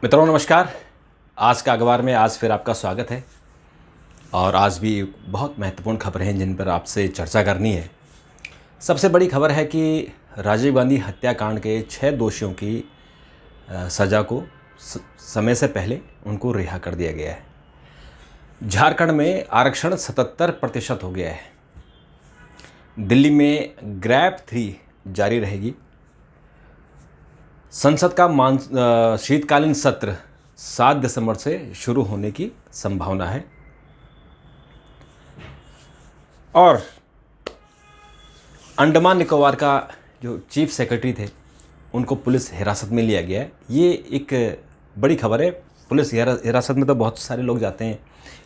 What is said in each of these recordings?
मित्रों नमस्कार। आज का अखबार में आज फिर आपका स्वागत है और आज भी बहुत महत्वपूर्ण खबरें हैं जिन पर आपसे चर्चा करनी है। सबसे बड़ी खबर है कि राजीव गांधी हत्याकांड के 6 दोषियों की सज़ा को समय से पहले उनको रिहा कर दिया गया है। झारखंड में आरक्षण 77% हो गया है। दिल्ली में ग्रैब 3 जारी रहेगी। संसद का शीतकालीन सत्र 7 दिसंबर से शुरू होने की संभावना है। और अंडमान निकोबार का जो चीफ सेक्रेटरी थे उनको पुलिस हिरासत में लिया गया है। ये एक बड़ी खबर है। पुलिस हिरासत में तो बहुत सारे लोग जाते हैं,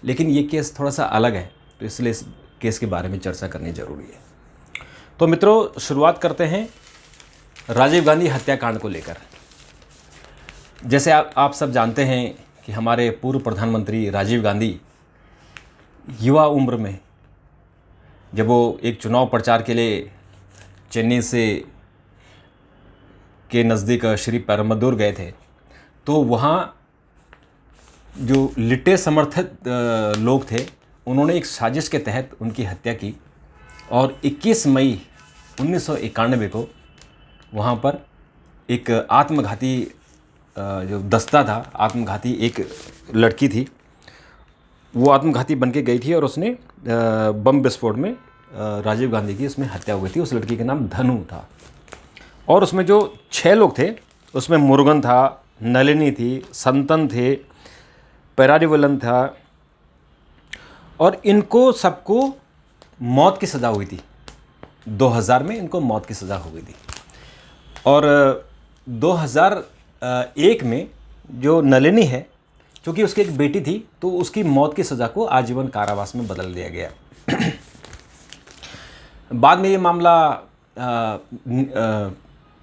लेकिन ये केस थोड़ा सा अलग है, तो इसलिए इस केस के बारे में चर्चा करनी ज़रूरी है। तो मित्रों, शुरुआत करते हैं राजीव गांधी हत्याकांड को लेकर। जैसे आप सब जानते हैं कि हमारे पूर्व प्रधानमंत्री राजीव गांधी युवा उम्र में जब वो एक चुनाव प्रचार के लिए चेन्नई के नज़दीक श्री पेरुम्बदूर गए थे, तो वहाँ जो लिट्टे समर्थक लोग थे उन्होंने एक साजिश के तहत उनकी हत्या की और 21 मई 1991 को वहाँ पर एक आत्मघाती जो दस्ता था, आत्मघाती एक लड़की थी, वो आत्मघाती बन के गई थी और उसने बम विस्फोट में राजीव गांधी की उसमें हत्या हुई थी। उस लड़की का नाम धनु था और उसमें जो 6 लोग थे उसमें मुरुगन था, नलिनी थी, संतन थे, पेरारीवलन था और इनको सबको मौत की सज़ा हुई थी। 2000 में इनको मौत की सज़ा हो गई थी। और 2001 में जो नलिनी है, क्योंकि उसकी एक बेटी थी, तो उसकी मौत की सज़ा को आजीवन कारावास में बदल दिया गया। बाद में ये मामला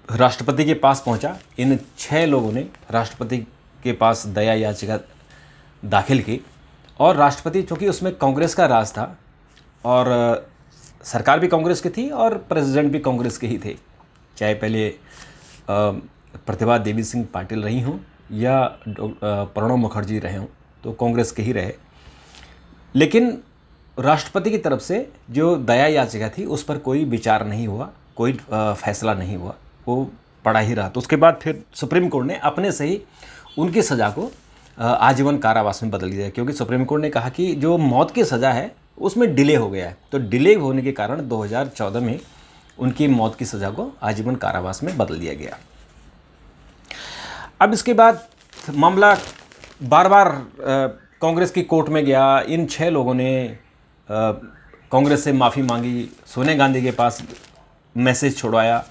राष्ट्रपति के पास पहुंचा। इन 6 लोगों ने राष्ट्रपति के पास दया याचिका दाखिल की और राष्ट्रपति, चूँकि उसमें कांग्रेस का राज था और सरकार भी कांग्रेस की थी और प्रेसिडेंट भी कांग्रेस के ही थे, चाहे पहले प्रतिभा देवी सिंह पाटिल रही हों या प्रणब मुखर्जी रहे हों, तो कांग्रेस के ही रहे। लेकिन राष्ट्रपति की तरफ से जो दया याचिका थी उस पर कोई विचार नहीं हुआ, कोई फैसला नहीं हुआ, वो पड़ा ही रहा। तो उसके बाद फिर सुप्रीम कोर्ट ने अपने से ही उनकी सज़ा को आजीवन कारावास में बदल दिया, क्योंकि सुप्रीम कोर्ट ने कहा कि जो मौत की सज़ा है उसमें डिले हो गया है। तो डिले होने के कारण 2014 में उनकी मौत की सज़ा को आजीवन कारावास में बदल दिया गया। अब इसके बाद मामला बार बार कांग्रेस की कोर्ट में गया। इन 6 लोगों ने कांग्रेस से माफ़ी मांगी, सोनिया गांधी के पास मैसेज छोड़वाया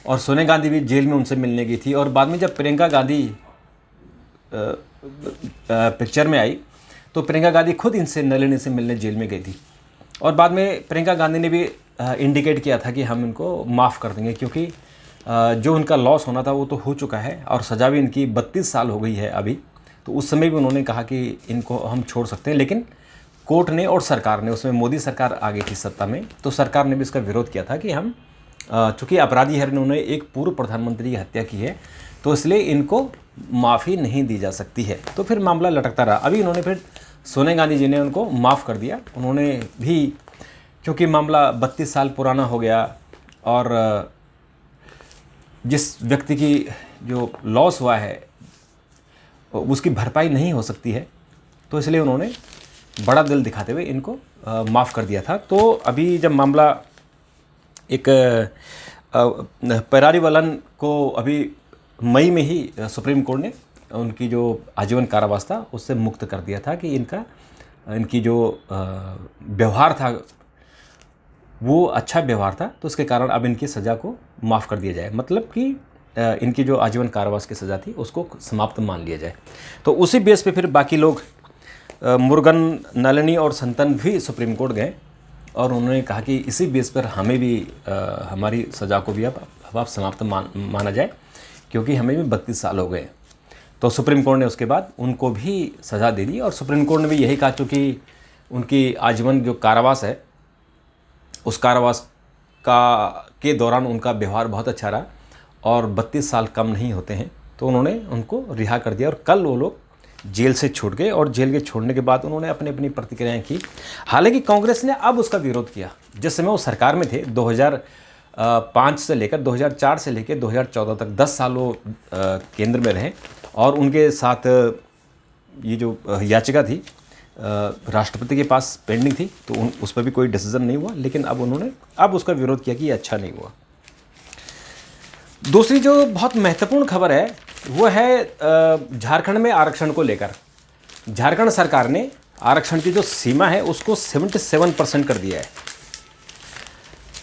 और सोनिया गांधी भी जेल में उनसे मिलने गई थी। और बाद में जब प्रियंका गांधी पिक्चर में आई तो प्रियंका गांधी खुद इनसे नलिनी से मिलने जेल में गई थी और बाद में प्रियंका गांधी ने भी इंडिकेट किया था कि हम इनको माफ़ कर देंगे, क्योंकि जो उनका लॉस होना था वो तो हो चुका है और सज़ा भी इनकी 32 साल हो गई है अभी। तो उस समय भी उन्होंने कहा कि इनको हम छोड़ सकते हैं, लेकिन कोर्ट ने और सरकार ने, उसमें मोदी सरकार आ गई थी सत्ता में, तो सरकार ने भी इसका विरोध किया था कि हम चूँकि अपराधी है, इन्होंने एक पूर्व प्रधानमंत्री की हत्या की है, तो इसलिए इनको माफ़ी नहीं दी जा सकती है। तो फिर मामला लटकता रहा। अभी इन्होंने फिर सोनिया गांधी जी ने उनको माफ़ कर दिया। उन्होंने भी, क्योंकि मामला 32 साल पुराना हो गया और जिस व्यक्ति की जो लॉस हुआ है उसकी भरपाई नहीं हो सकती है, तो इसलिए उन्होंने बड़ा दिल दिखाते हुए इनको माफ़ कर दिया था। तो अभी जब मामला एक पेरारीवलन को अभी मई में ही सुप्रीम कोर्ट ने उनकी जो आजीवन कारावास था उससे मुक्त कर दिया था कि इनकी जो व्यवहार था वो अच्छा व्यवहार था, तो उसके कारण अब इनकी सज़ा को माफ़ कर दिया जाए, मतलब कि इनकी जो आजीवन कारावास की सज़ा थी उसको समाप्त मान लिया जाए। तो उसी बेस पे फिर बाकी लोग मुरुगन, नलिनी और संतन भी सुप्रीम कोर्ट गए और उन्होंने कहा कि इसी बेस पर हमें भी हमारी सज़ा को भी अब समाप्त माना जाए, क्योंकि हमें भी 32 साल हो गए। तो सुप्रीम कोर्ट ने उसके बाद उनको भी सज़ा दे दी और सुप्रीम कोर्ट ने भी यही कहा, चूँकि उनकी आजीवन जो कारावास है उस कारावास के दौरान उनका व्यवहार बहुत अच्छा रहा और 32 साल कम नहीं होते हैं, तो उन्होंने उनको रिहा कर दिया और कल वो लोग जेल से छूट गए और जेल के छोड़ने के बाद उन्होंने अपनी अपनी प्रतिक्रियाएं की। हालांकि कांग्रेस ने अब उसका विरोध किया। जिस समय वो सरकार में थे 2005 से लेकर 2004 से लेकर 2014 तक 10 साल वो केंद्र में रहे और उनके साथ ये जो याचिका थी राष्ट्रपति के पास पेंडिंग थी, तो उस पर भी कोई डिसीजन नहीं हुआ। लेकिन अब उन्होंने अब उसका विरोध किया कि ये अच्छा नहीं हुआ। दूसरी जो बहुत महत्वपूर्ण खबर है वो है झारखंड में आरक्षण को लेकर। झारखंड सरकार ने आरक्षण की जो सीमा है उसको 77% कर दिया है।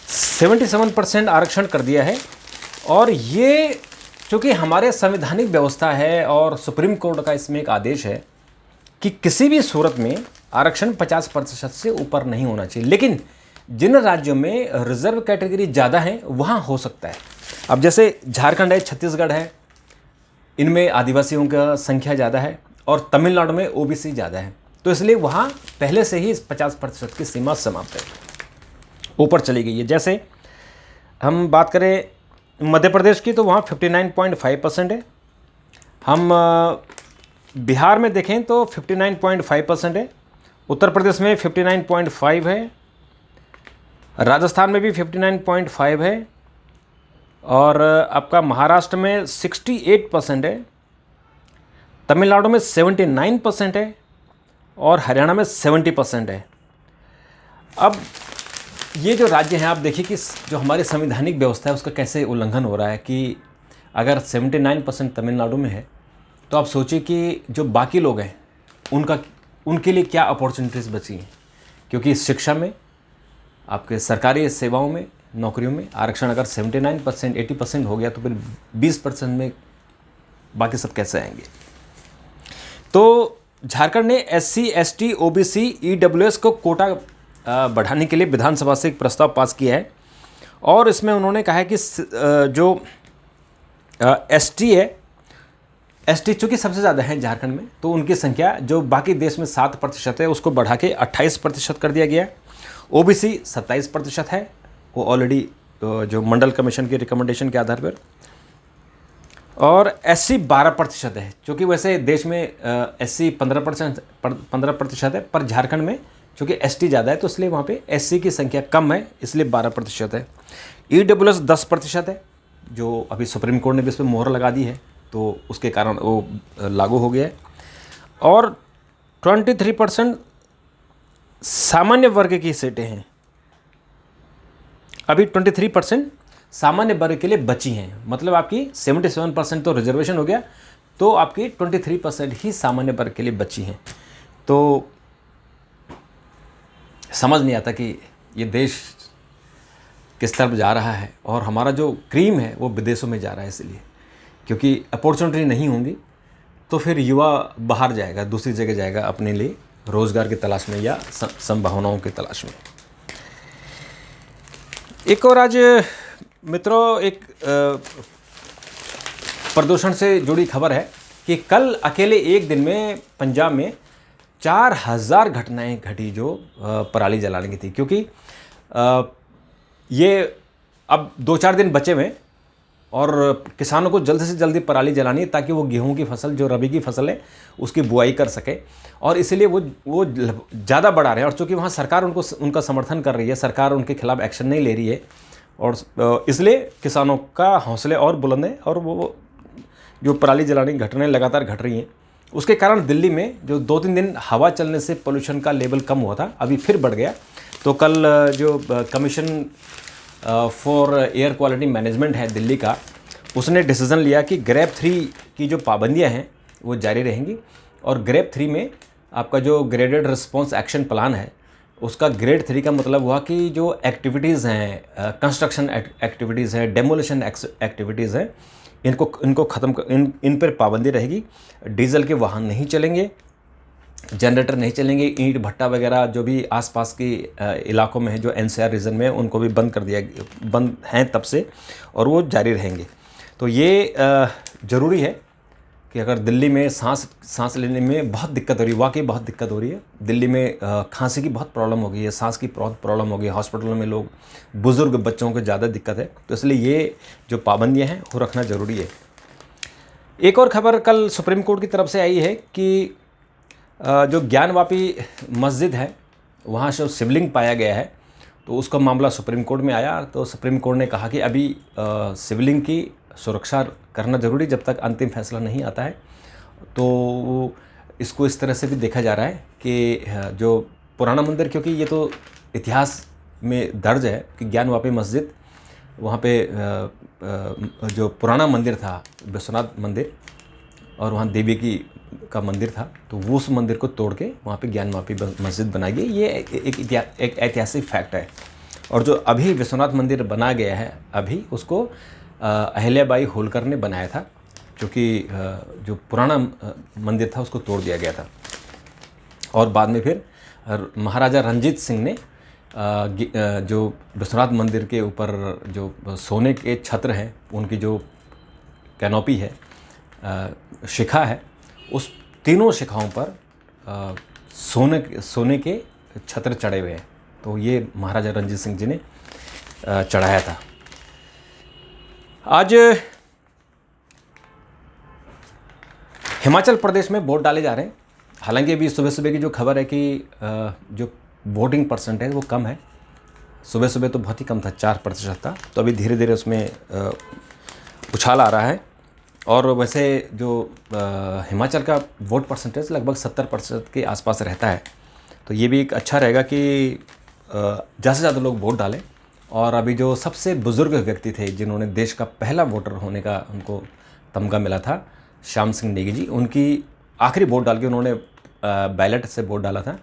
77% आरक्षण कर दिया है और ये चूँकि हमारे संवैधानिक व्यवस्था है और सुप्रीम कोर्ट का इसमें एक आदेश है कि किसी भी सूरत में आरक्षण 50% से ऊपर नहीं होना चाहिए। लेकिन जिन राज्यों में रिजर्व कैटेगरी ज़्यादा है वहाँ हो सकता है। अब जैसे झारखंड है, छत्तीसगढ़ है, इनमें आदिवासियों का संख्या ज़्यादा है और तमिलनाडु में ओबीसी ज़्यादा है, तो इसलिए वहाँ पहले से ही 50% की सीमा समाप्त है, ऊपर चली गई है। जैसे हम बात करें मध्य प्रदेश की तो वहाँ 59.5% है। हम बिहार में देखें तो 59.5% है। उत्तर प्रदेश में 59.5 है। राजस्थान में भी 59.5 है और आपका महाराष्ट्र में 68% है। तमिलनाडु में 79% है और हरियाणा में 70% है। अब ये जो राज्य हैं आप देखिए कि जो हमारी संवैधानिक व्यवस्था है उसका कैसे उल्लंघन हो रहा है कि अगर 79% तमिलनाडु में है तो आप सोचिए कि जो बाकी लोग हैं उनके लिए क्या अपॉर्चुनिटीज़ बची हैं। क्योंकि शिक्षा में, आपके सरकारी सेवाओं में, नौकरियों में आरक्षण अगर 79% 80% हो गया तो फिर 20% में बाकी सब कैसे आएंगे। तो झारखंड ने SC ST OBC EWS को कोटा बढ़ाने के लिए विधानसभा से एक प्रस्ताव पास किया है और इसमें उन्होंने कहा है कि जो ST है, ST चूँकि सबसे ज़्यादा है झारखंड में, तो उनकी संख्या जो बाकी देश में 7% है उसको बढ़ा के 28% कर दिया गया है। OBC 27% है, वो ऑलरेडी जो मंडल कमीशन की रिकमेंडेशन के आधार पर, और SC 12% है। क्योंकि वैसे देश में SC 15% है, पर झारखंड में चूँकि ST ज़्यादा है तो इसलिए वहाँ पे SC की संख्या कम है, इसलिए 12% है। EWS 10% है, जो अभी सुप्रीम कोर्ट ने भी इस पर मोहर लगा दी है तो उसके कारण वो लागू हो गया है। और 23% सामान्य वर्ग की सीटें हैं। अभी 23% सामान्य वर्ग के लिए बची हैं। मतलब आपकी 77% तो रिजर्वेशन हो गया, तो आपकी 23% ही सामान्य वर्ग के लिए बची हैं। तो समझ नहीं आता कि ये देश किस तरफ जा रहा है और हमारा जो क्रीम है वो विदेशों में जा रहा है। इसलिए क्योंकि अपॉर्चुनिटी नहीं होंगी तो फिर युवा बाहर जाएगा, दूसरी जगह जाएगा अपने लिए रोज़गार की तलाश में या संभावनाओं की तलाश में। एक और आज मित्रों एक प्रदूषण से जुड़ी खबर है कि कल अकेले एक दिन में पंजाब में 4000 घटनाएं घटी जो पराली जलाने की थी। क्योंकि ये अब 2-4 दिन बचे हुए और किसानों को जल्द से जल्दी पराली जलानी है ताकि वो गेहूं की फसल, जो रबी की फसल है, उसकी बुआई कर सके। और इसीलिए वो ज़्यादा बढ़ा रहे हैं। और चूँकि वहाँ सरकार उनका समर्थन कर रही है, सरकार उनके खिलाफ एक्शन नहीं ले रही है, और इसलिए किसानों का हौसले और बुलंद है और वो जो पराली जलाने की घटनाएं लगातार घट रही हैं, उसके कारण दिल्ली में जो 2-3 दिन हवा चलने से पोल्यूशन का लेवल कम हुआ था, अभी फिर बढ़ गया। तो कल जो commission for air quality management है दिल्ली का, उसने डिसीज़न लिया कि ग्रेड 3 की जो पाबंदियां हैं वो जारी रहेंगी। और ग्रेड 3 में आपका जो ग्रेडेड रिस्पॉन्स एक्शन प्लान है, उसका ग्रेड 3 का मतलब हुआ कि जो एक्टिविटीज़ हैं, कंस्ट्रक्शन एक्टिविटीज़ हैं, डेमोलिशन एक्टिविटीज़ हैं, इनको ख़त्म इन पर पाबंदी रहेगी। डीजल के वाहन नहीं चलेंगे, जनरेटर नहीं चलेंगे, ईंट भट्टा वगैरह जो भी आसपास के इलाकों में है, जो NCR रीजन में, उनको भी बंद हैं तब से, और वो जारी रहेंगे। तो ये ज़रूरी है कि अगर दिल्ली में सांस लेने में बहुत दिक्कत हो रही है, वाकई बहुत दिक्कत हो रही है, दिल्ली में खांसी की बहुत प्रॉब्लम हो गई है, सांस की बहुत प्रॉब्लम हो गई है, हॉस्पिटलों में लोग, बुज़ुर्ग बच्चों को ज़्यादा दिक्कत है, तो इसलिए ये जो पाबंदियां हैं वो रखना ज़रूरी है। एक और खबर कल सुप्रीम कोर्ट की तरफ से आई है कि जो ज्ञानवापी मस्जिद है वहाँ से शिवलिंग पाया गया है, तो उसका मामला सुप्रीम कोर्ट में आया। तो सुप्रीम कोर्ट ने कहा कि अभी शिवलिंग की सुरक्षा करना ज़रूरी, जब तक अंतिम फैसला नहीं आता है। तो इसको इस तरह से भी देखा जा रहा है कि जो पुराना मंदिर, क्योंकि ये तो इतिहास में दर्ज है कि ज्ञानवापी मस्जिद वहाँ पे जो पुराना मंदिर था विश्वनाथ मंदिर, और वहाँ देवी का मंदिर था, तो वो उस मंदिर को तोड़ के वहाँ पे ज्ञानवापी मस्जिद बनाई गई। ये एक ऐतिहासिक फैक्ट है। और जो अभी विश्वनाथ मंदिर बना गया है, अभी उसको अहिल्याबाई होलकर ने बनाया था, क्योंकि जो पुराना मंदिर था उसको तोड़ दिया गया था। और बाद में फिर महाराजा रंजीत सिंह ने जो विश्वनाथ मंदिर के ऊपर जो सोने के छत्र हैं, उनकी जो कैनोपी है, शिखा है, उस तीनों शिखाओं पर सोने के छत्र चढ़े हुए हैं। तो ये महाराजा रंजीत सिंह जी ने चढ़ाया था। आज हिमाचल प्रदेश में वोट डाले जा रहे हैं। हालांकि अभी सुबह सुबह की जो खबर है कि जो वोटिंग परसेंटेज वो कम है। सुबह सुबह तो बहुत ही कम था, 4% था, तो अभी धीरे धीरे उसमें उछाल आ रहा है। और वैसे जो हिमाचल का वोट परसेंटेज लगभग 70% के आसपास रहता है। तो ये भी एक अच्छा रहेगा कि ज़्यादा से ज़्यादा लोग वोट डालें। और अभी जो सबसे बुज़ुर्ग व्यक्ति थे जिन्होंने देश का पहला वोटर होने का उनको तमगा मिला था, श्याम सिंह नेगी जी, उनकी आखिरी वोट डाल के उन्होंने बैलेट से वोट डाला था।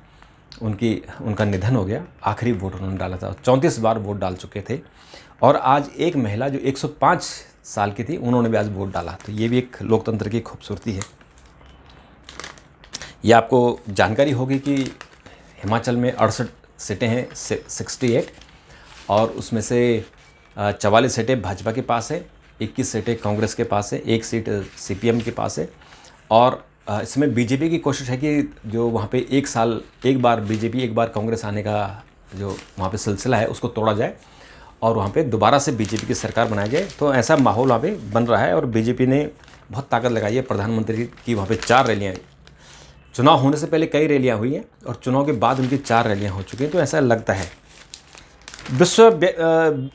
उनका निधन हो गया, आखिरी वोट उन्होंने डाला था। 34 बार वोट डाल चुके थे। और आज एक महिला जो 105 साल की थी, उन्होंने भी आज वोट डाला। तो ये भी एक लोकतंत्र की खूबसूरती है। ये आपको जानकारी होगी कि हिमाचल में 68 सीटें हैं, 68, और उसमें से 44 सीटें भाजपा के पास है, 21 सीटें कांग्रेस के पास है, 1 सीट CPM के पास है। और इसमें बीजेपी की कोशिश है कि जो वहाँ पे एक बार बीजेपी एक बार कांग्रेस आने का जो वहाँ पे सिलसिला है उसको तोड़ा जाए और वहाँ पे दोबारा से बीजेपी की सरकार बनाई जाए। तो ऐसा माहौल वहाँ पे बन रहा है। और बीजेपी ने बहुत ताकत लगाई है। प्रधानमंत्री की वहाँ पे 4 रैलियाँ, चुनाव होने से पहले कई रैलियाँ हुई हैं और चुनाव के बाद उनकी 4 रैलियाँ हो चुकी हैं। तो ऐसा लगता है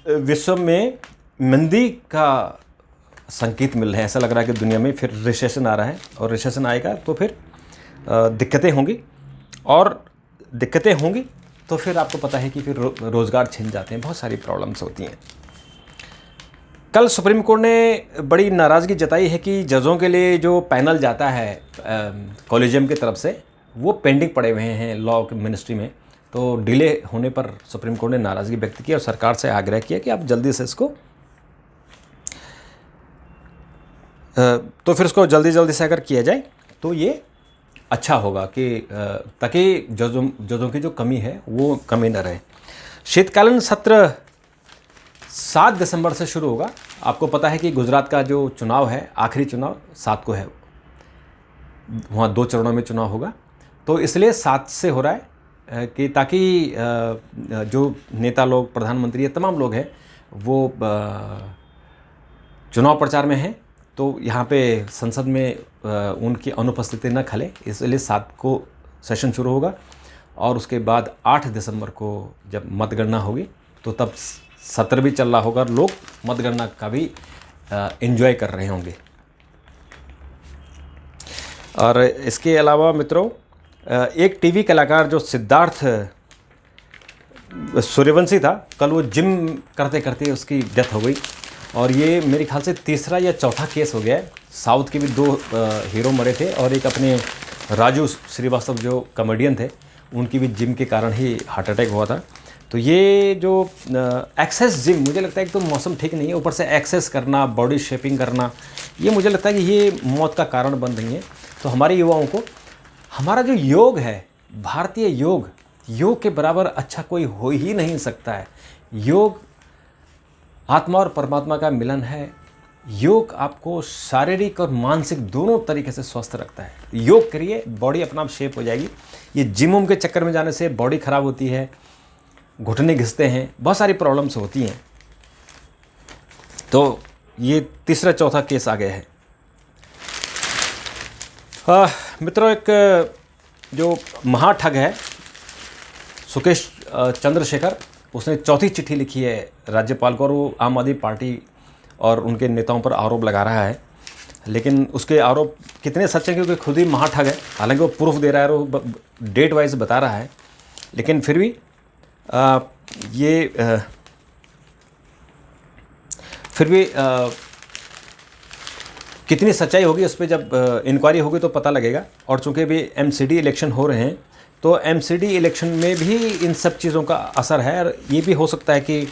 विश्व में मंदी का संकेत मिल रहे हैं। ऐसा लग रहा है कि दुनिया में फिर रिसेशन आ रहा है, और रिसेशन आएगा तो फिर दिक्कतें होंगी, और दिक्कतें होंगी तो फिर आपको पता है कि फिर रोज़गार छिन जाते हैं, बहुत सारी प्रॉब्लम्स होती हैं। कल सुप्रीम कोर्ट ने बड़ी नाराज़गी जताई है कि जजों के लिए जो पैनल जाता है कॉलेजियम की तरफ से, वो पेंडिंग पड़े हुए हैं लॉ मिनिस्ट्री में। तो डिले होने पर सुप्रीम कोर्ट ने नाराज़गी व्यक्त की और सरकार से आग्रह किया कि आप जल्दी से इसको जल्दी से अगर किया जाए तो ये अच्छा होगा कि ताकि जजों की जो कमी है वो कमी न रहे। शीतकालीन सत्र 7 दिसंबर से शुरू होगा। आपको पता है कि गुजरात का जो चुनाव है, आखिरी चुनाव 7 को है, वहाँ 2 चरणों में चुनाव होगा। तो इसलिए 7 से हो रहा है कि ताकि जो नेता लोग, प्रधानमंत्री, तमाम लोग हैं वो चुनाव प्रचार में हैं, तो यहाँ पे संसद में उनकी अनुपस्थिति न खले, इसलिए 7 को सेशन शुरू होगा। और उसके बाद 8 दिसंबर को जब मतगणना होगी तो तब सत्र भी चल रहा होगा, लोग मतगणना का भी एंजॉय कर रहे होंगे। और इसके अलावा मित्रों, एक टीवी कलाकार जो सिद्धार्थ सूर्यवंशी था, कल वो जिम करते करते उसकी डेथ हो गई। और ये मेरे ख्याल से तीसरा या चौथा केस हो गया है। साउथ के भी 2 हीरो मरे थे, और एक अपने राजू श्रीवास्तव जो कॉमेडियन थे, उनकी भी जिम के कारण ही हार्ट अटैक हुआ था। तो ये जो एक्सेस जिम, मुझे लगता है कि तो मौसम ठीक नहीं है, ऊपर से एक्सेस करना, बॉडी शेपिंग करना, ये मुझे लगता है कि ये मौत का कारण बन रही है। तो हमारे युवाओं को हमारा जो योग है, भारतीय योग के बराबर अच्छा कोई हो ही नहीं सकता है। योग आत्मा और परमात्मा का मिलन है। योग आपको शारीरिक और मानसिक दोनों तरीके से स्वस्थ रखता है। योग करिए, बॉडी अपना आप शेप हो जाएगी। ये जिम के चक्कर में जाने से बॉडी ख़राब होती है, घुटने घिसते हैं, बहुत सारी प्रॉब्लम्स होती हैं। तो ये तीसरा चौथा केस आ गया है। मित्रों, एक जो महाठग है सुकेश चंद्रशेखर, उसने चौथी चिट्ठी लिखी है राज्यपाल को और वो आम आदमी पार्टी और उनके नेताओं पर आरोप लगा रहा है। लेकिन उसके आरोप कितने सच्चे हैं, क्योंकि खुद ही महाठग है। हालांकि वो प्रूफ दे रहा है और वो डेट वाइज बता रहा है, लेकिन फिर भी कितनी सच्चाई होगी उस पर जब इंक्वायरी होगी तो पता लगेगा। और चूंकि भी एमसीडी इलेक्शन हो रहे हैं तो एमसीडी इलेक्शन में भी इन सब चीज़ों का असर है, और ये भी हो सकता है कि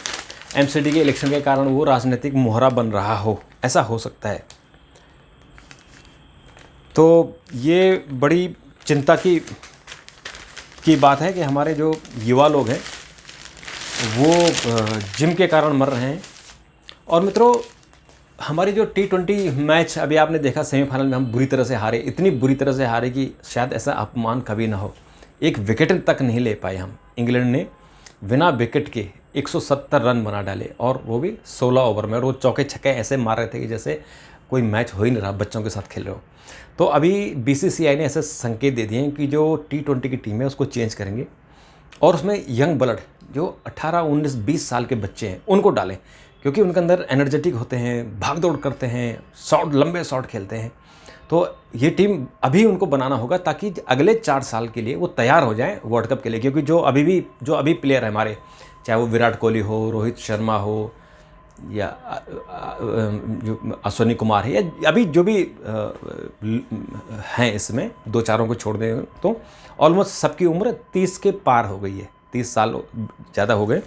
एमसीडी के इलेक्शन के कारण वो राजनीतिक मोहरा बन रहा हो, ऐसा हो सकता है। तो ये बड़ी चिंता की बात है कि हमारे जो युवा लोग हैं वो जिम के कारण मर रहे हैं। और मित्रों, हमारी जो T20 मैच अभी आपने देखा, सेमीफाइनल में हम बुरी तरह से हारे, इतनी बुरी तरह से हारे कि शायद ऐसा अपमान कभी ना हो। एक विकेट तक नहीं ले पाए हम। इंग्लैंड ने बिना विकेट के 170 रन बना डाले, और वो भी 16 ओवर में। और वो चौके छक्के ऐसे मार रहे थे कि जैसे कोई मैच हो ही नहीं रहा, बच्चों के साथ खेल रहे हो। तो अभी BCCI ने ऐसे संकेत दे दिए हैं कि जो T20 की टीम है उसको चेंज करेंगे, और उसमें यंग ब्लड जो 18, 19, 20 साल के बच्चे हैं उनको डालें, क्योंकि उनके अंदर एनर्जेटिक होते हैं, भाग दौड़ करते हैं, लंबे शॉट खेलते हैं। तो ये टीम अभी उनको बनाना होगा ताकि अगले 4 साल के लिए वो तैयार हो जाएं वर्ल्ड कप के लिए। क्योंकि जो अभी प्लेयर है हमारे, चाहे वो विराट कोहली हो, रोहित शर्मा हो, या जो अश्विनी कुमार है, या अभी जो भी हैं, इसमें 2-4 को छोड़ दें तो ऑलमोस्ट सबकी उम्र 30 के पार हो गई है, 30 साल ज़्यादा हो गए।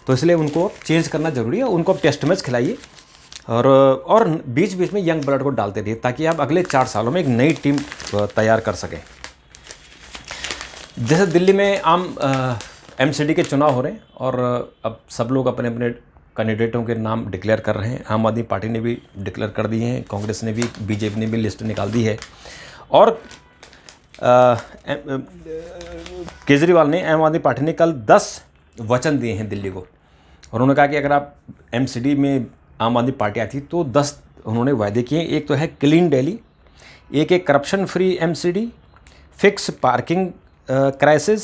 तो इसलिए उनको चेंज करना ज़रूरी है। उनको आप टेस्ट मैच खिलाइए, और बीच बीच में यंग ब्लड को डालते रहिए, ताकि आप अगले 4 सालों में एक नई टीम तैयार कर सकें। जैसे दिल्ली में MCD के चुनाव हो रहे हैं, और अब सब लोग अपने अपने कैंडिडेटों के नाम डिक्लेयर कर रहे हैं। आम आदमी पार्टी ने भी डिक्लेयर कर दिए हैं, कांग्रेस ने भी, BJP ने भी लिस्ट निकाल दी है। और केजरीवाल ने, आम आदमी पार्टी ने कल 10 वचन दिए हैं दिल्ली को, और उन्होंने कहा कि अगर आप MCD में आम आदमी पार्टी आती तो 10 उन्होंने वायदे किए। एक तो है क्लीन दिल्ली, एक है corruption free MCD, fix parking crisis,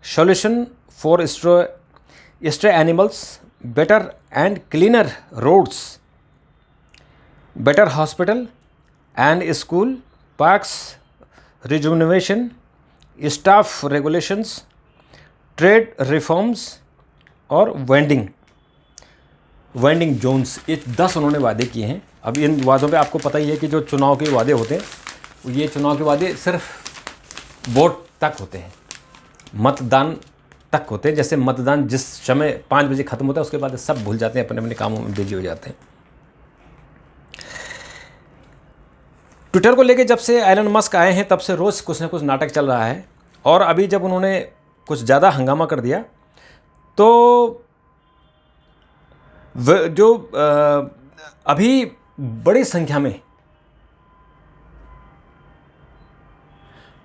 solution for stray animals, better and cleaner roads, better hospital and school, parks rejuvenation, staff regulations, trade reforms, और वेंडिंग जोन्स। ये 10 उन्होंने वादे किए हैं। अब इन वादों पे आपको पता ही है कि जो चुनाव के वादे होते हैं, ये चुनाव के वादे सिर्फ वोट तक होते हैं, मतदान तक होते हैं। जैसे मतदान जिस समय 5 बजे ख़त्म होता है, उसके बाद सब भूल जाते हैं, अपने अपने कामों में बिजी हो जाते हैं। ट्विटर को लेके जब से एलन मस्क आए हैं तब से रोज़ कुछ ना कुछ नाटक चल रहा है। और अभी जब उन्होंने कुछ ज़्यादा हंगामा कर दिया तो जो अभी बड़ी संख्या में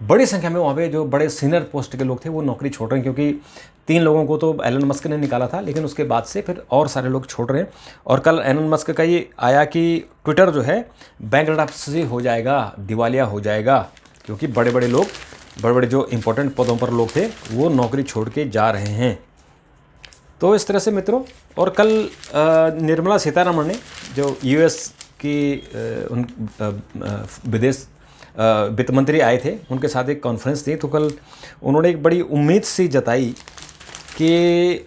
वहाँ पे जो बड़े सीनियर पोस्ट के लोग थे वो नौकरी छोड़ रहे हैं। क्योंकि 3 लोगों को तो एलन मस्क ने निकाला था, लेकिन उसके बाद से फिर और सारे लोग छोड़ रहे हैं। और कल एलन मस्क का ये आया कि ट्विटर जो है बैंकरप्सी हो जाएगा, दिवालिया हो जाएगा, क्योंकि बड़े बड़े जो इंपॉर्टेंट पदों पर लोग थे वो नौकरी छोड़ के जा रहे हैं। तो इस तरह से मित्रों, और कल निर्मला सीतारमण ने, जो US की विदेश वित्त मंत्री आए थे, उनके साथ एक कॉन्फ्रेंस थी। तो कल उन्होंने एक बड़ी उम्मीद सी जताई कि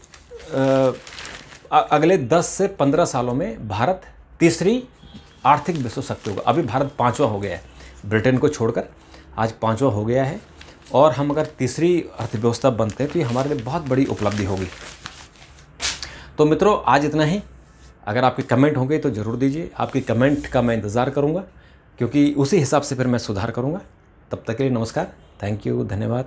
अगले 10 से 15 सालों में भारत तीसरी आर्थिक विश्व शक्ति होगा। अभी भारत 5वां हो गया है, ब्रिटेन को छोड़कर आज 5वां हो गया है। और हम अगर तीसरी अर्थव्यवस्था बनते हैं तो ये हमारे लिए बहुत बड़ी उपलब्धि होगी। तो मित्रों, आज इतना ही। अगर आपके कमेंट होंगे तो ज़रूर दीजिए। आपकी कमेंट का मैं इंतज़ार करूँगा, क्योंकि उसी हिसाब से फिर मैं सुधार करूँगा। तब तक के लिए नमस्कार, थैंक यू, धन्यवाद।